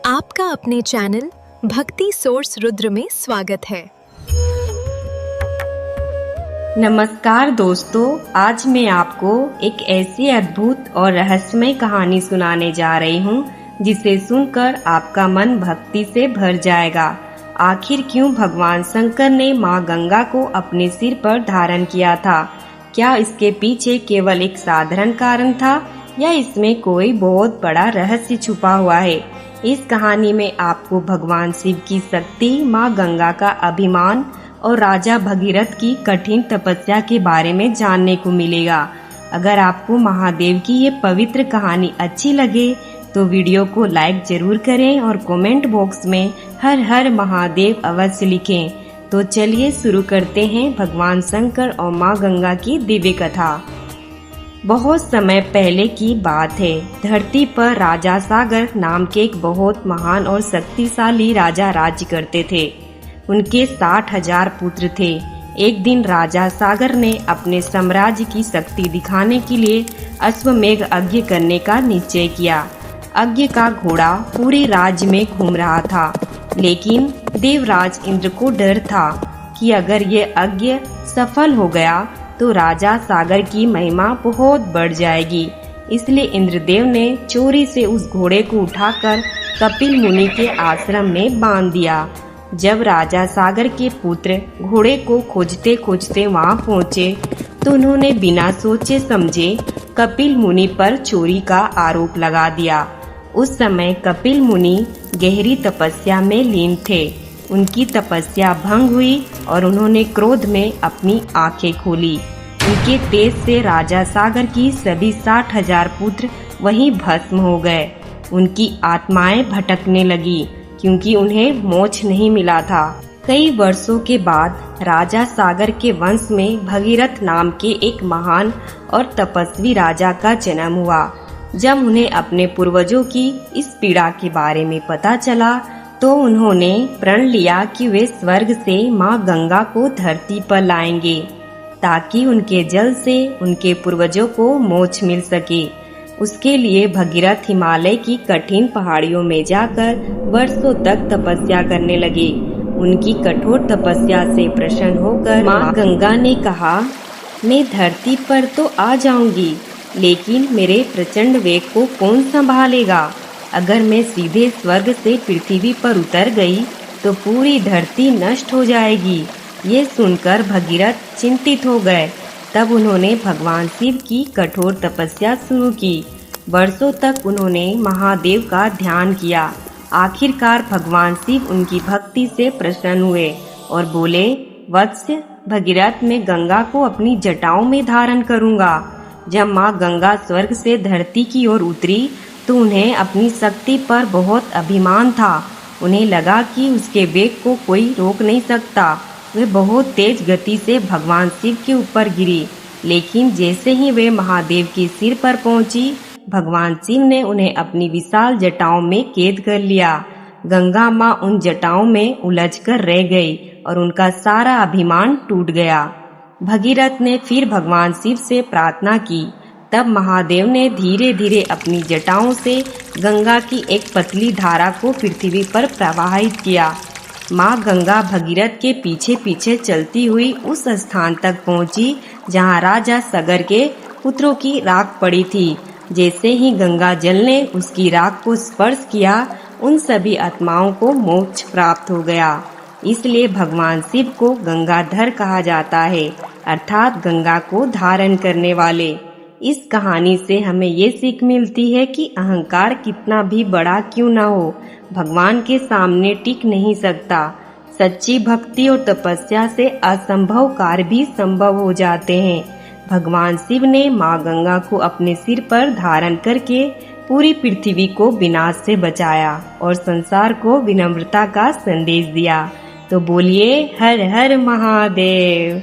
आपका अपने चैनल भक्ति सोर्स रुद्र में स्वागत है। नमस्कार दोस्तों, आज मैं आपको एक ऐसी अद्भुत और रहस्यमय कहानी सुनाने जा रही हूँ जिसे सुनकर आपका मन भक्ति से भर जाएगा। आखिर क्यों भगवान शंकर ने माँ गंगा को अपने सिर पर धारण किया था? क्या इसके पीछे केवल एक साधारण कारण था या इसमें कोई बहुत बड़ा रहस्य छुपा हुआ है? इस कहानी में आपको भगवान शिव की शक्ति, माँ गंगा का अभिमान और राजा भगीरथ की कठिन तपस्या के बारे में जानने को मिलेगा। अगर आपको महादेव की ये पवित्र कहानी अच्छी लगे तो वीडियो को लाइक जरूर करें और कमेंट बॉक्स में हर हर महादेव अवश्य लिखें। तो चलिए शुरू करते हैं भगवान शंकर और माँ गंगा की दिव्य कथा। बहुत समय पहले की बात है। धरती पर राजा सागर नाम के एक बहुत महान और शक्तिशाली राजा राज्य करते थे। उनके 60,000 पुत्र थे। एक दिन राजा सागर ने अपने साम्राज्य की शक्ति दिखाने के लिए अश्वमेध यज्ञ करने का निश्चय किया। यज्ञ का घोड़ा पूरे राज्य में घूम रहा था, लेकिन देवराज इंद्र को डर था कि अगर ये यज्ञ सफल हो गया तो राजा सागर की महिमा बहुत बढ़ जाएगी। इसलिए इंद्रदेव ने चोरी से उस घोड़े को उठाकर कपिल मुनि के आश्रम में बांध दिया। जब राजा सागर के पुत्र घोड़े को खोजते खोजते वहां पहुंचे तो उन्होंने बिना सोचे समझे कपिल मुनि पर चोरी का आरोप लगा दिया। उस समय कपिल मुनि गहरी तपस्या में लीन थे। उनकी तपस्या भंग हुई और उन्होंने क्रोध में अपनी आंखें खोली। उनके तेज से राजा सागर की सभी 60,000 पुत्र वहीं भस्म हो गए। उनकी आत्माएं भटकने लगी क्योंकि उन्हें मोक्ष नहीं मिला था। कई वर्षों के बाद राजा सागर के वंश में भगीरथ नाम के एक महान और तपस्वी राजा का जन्म हुआ। जब उन्हें अपने पूर्वजों की इस पीड़ा के बारे में पता चला तो उन्होंने प्रण लिया कि वे स्वर्ग से माँ गंगा को धरती पर लाएंगे ताकि उनके जल से उनके पूर्वजों को मोक्ष मिल सके। उसके लिए भगीरथ हिमालय की कठिन पहाड़ियों में जाकर वर्षों तक तपस्या करने लगे। उनकी कठोर तपस्या से प्रसन्न होकर माँ गंगा ने कहा, मैं धरती पर तो आ जाऊंगी, लेकिन मेरे प्रचंड वेग को कौन संभालेगा? अगर मैं सीधे स्वर्ग से पृथ्वी पर उतर गई तो पूरी धरती नष्ट हो जाएगी। ये सुनकर भगीरथ चिंतित हो गए। तब उन्होंने भगवान शिव की कठोर तपस्या शुरू की। वर्षों तक उन्होंने महादेव का ध्यान किया। आखिरकार भगवान शिव उनकी भक्ति से प्रसन्न हुए और बोले, वत्स भगीरथ, मैं गंगा को अपनी जटाओं में धारण करूंगा। जब माँ गंगा स्वर्ग से धरती की ओर उतरी तो उन्हें अपनी शक्ति पर बहुत अभिमान था। उन्हें लगा कि उसके वेग को कोई रोक नहीं सकता। वे बहुत तेज गति से भगवान शिव के ऊपर गिरी, लेकिन जैसे ही वे महादेव के सिर पर पहुंची, भगवान शिव ने उन्हें अपनी विशाल जटाओं में कैद कर लिया। गंगा माँ उन जटाओं में उलझकर रह गई और उनका सारा अभिमान टूट गया। भगीरथ ने फिर भगवान शिव से प्रार्थना की। तब महादेव ने धीरे धीरे अपनी जटाओं से गंगा की एक पतली धारा को पृथ्वी पर प्रवाहित किया। माँ गंगा भगीरथ के पीछे पीछे चलती हुई उस स्थान तक पहुँची जहाँ राजा सागर के पुत्रों की राख पड़ी थी। जैसे ही गंगा जल ने उसकी राख को स्पर्श किया, उन सभी आत्माओं को मोक्ष प्राप्त हो गया। इसलिए भगवान शिव को गंगाधर कहा जाता है, अर्थात गंगा को धारण करने वाले। इस कहानी से हमें ये सीख मिलती है कि अहंकार कितना भी बड़ा क्यों न हो, भगवान के सामने टिक नहीं सकता। सच्ची भक्ति और तपस्या से असंभव कार्य भी संभव हो जाते हैं। भगवान शिव ने माँ गंगा को अपने सिर पर धारण करके पूरी पृथ्वी को विनाश से बचाया और संसार को विनम्रता का संदेश दिया। तो बोलिए हर हर महादेव।